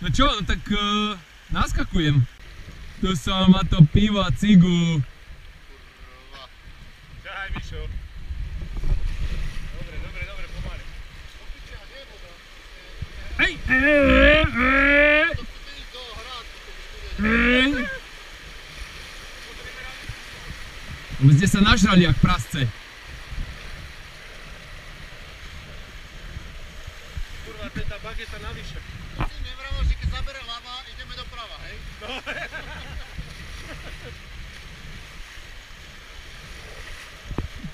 No čo, no tak naskakujem. Tu som, má to pivo a cigu. Kurva. Ťahaj, Mišo. Dobre, pomaly. Hej! Vy ste sa nažrali jak prasce. Kurva, to je tá bageta navyše. Si nevravel, že keď zabere ľava, ideme doprava, hej? No.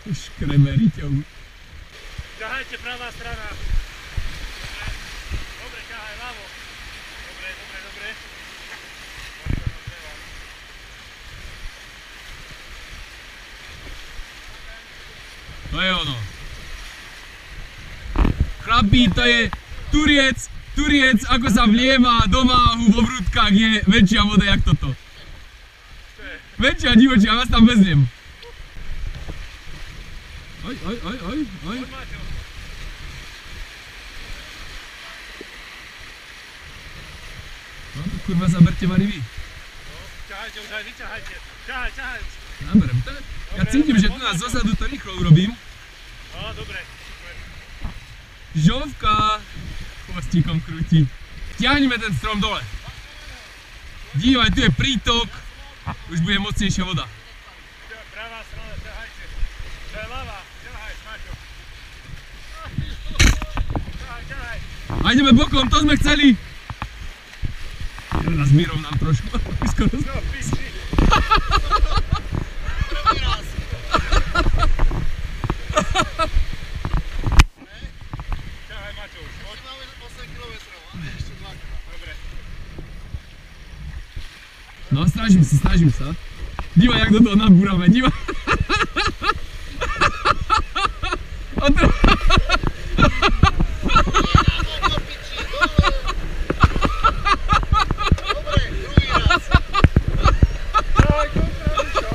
Škremeriťou. Ťahajte pravá strana. Dobre, ťahaj ľavo. Dobre. To je ono. Chlapí, to je Turiec, ako sa vliema do váhu vo vrútkach je väčšia voda jak toto. Väčšia divočia, ja vás tam vezmem. Oj. No, kurva, zaberte ma ryby. Ťahajte, už aj vyťahajte. Ťahaj. Naberem to. Ja cítim, že tu nás zozadu to rýchlo urobím. No, dobre, super. Žovka chvostíkom krúti. Ťahneme ten strom dole. Dívaj, tu je prítok. Už bude mocnejšia voda. Pravá strana, ťahajte. To je ľava, ťahaj, Maťo. Ťahaj. A ideme bokom, to sme chceli. Nás vyrovnám trošku. Skoro. No, piči. Prvý raz. Ťahaj, Maťo, už. Už máme 8 km, ale ešte 2 krát. Dobre. No, snažím sa. Dívaj, jak do toho nabúrame, dívaj. A to... Dobre, druhý raz. Ťahaj, kontra, Mišo.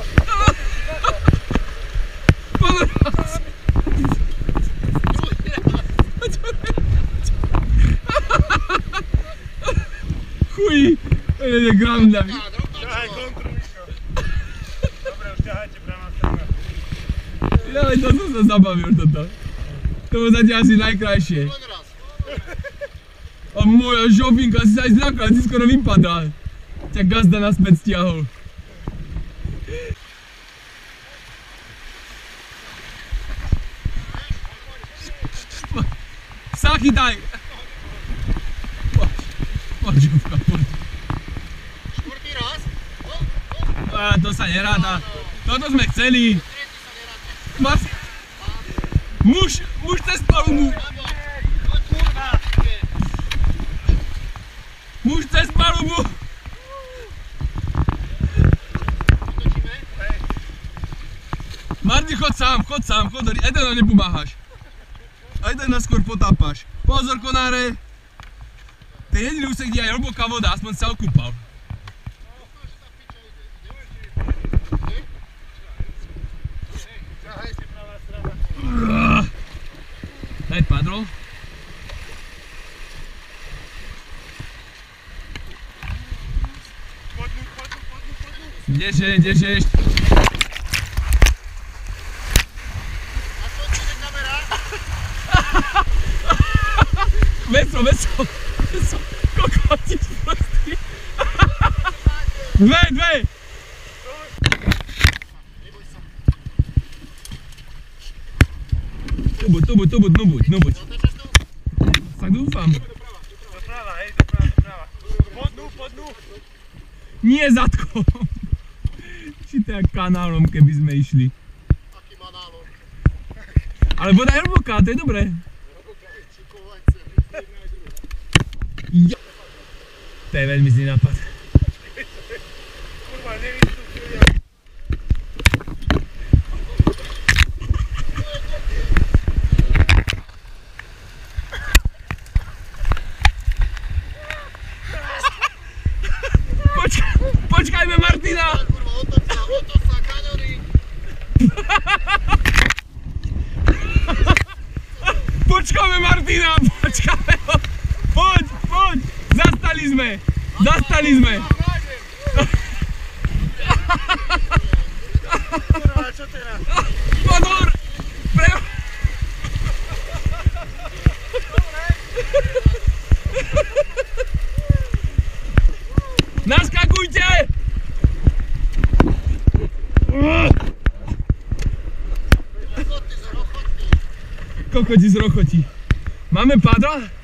Chuj, to je granda. Ťahaj, kontru, Mišo. Dobre, už ťahajte pravá strana. Jaj, to som sa zabavil toto. To bolo zatiaľ asi najkrajšie. Len raz. A moja žopinka si sa aj zľakla, si skoro vypadal. Ťa gazda naspäť stiahol. Sa chytaj! Poď, žopka, poď. Štvrtý raz. To sa neráda. Toto sme chceli. Tretí sa neráte. Muž cez palubu. Kurva. Muž cez palubu. Otočíme. Martin, chod sám, aj to nám nepomáhaš. Aj to nás skôr potápaš. Pozor, konáre. To je jediný úsek, kde je hlboká voda, aspoň sa okúpal. Ťahajte pravá strana. Daj padlo. Podnú. Kdeže ešte. Nasledujte kamera. Veco. Kokotič prostý. Dve. Neboj sa. Tu buď. Otačaš to? Tak dúfam. Doprava, hej, doprava. Podnú. Nie zadkom. Či to je kanálom, keby sme išli. Aký má nálor. Ale voda je hlboká, to je dobré. Čikovajce. Jo. To je veľmi zlý nápad. Kurva, nevystupujem. Počkajme Martina! Kurva, otoč sa, kaňony. Počkáme Martina! Počkáme ho! Poď! Zastali Zastali sme! Zastali sme! Kurva, čo teraz? Pozor! Naskakujte! Kokoti z rochotí. Máme padra?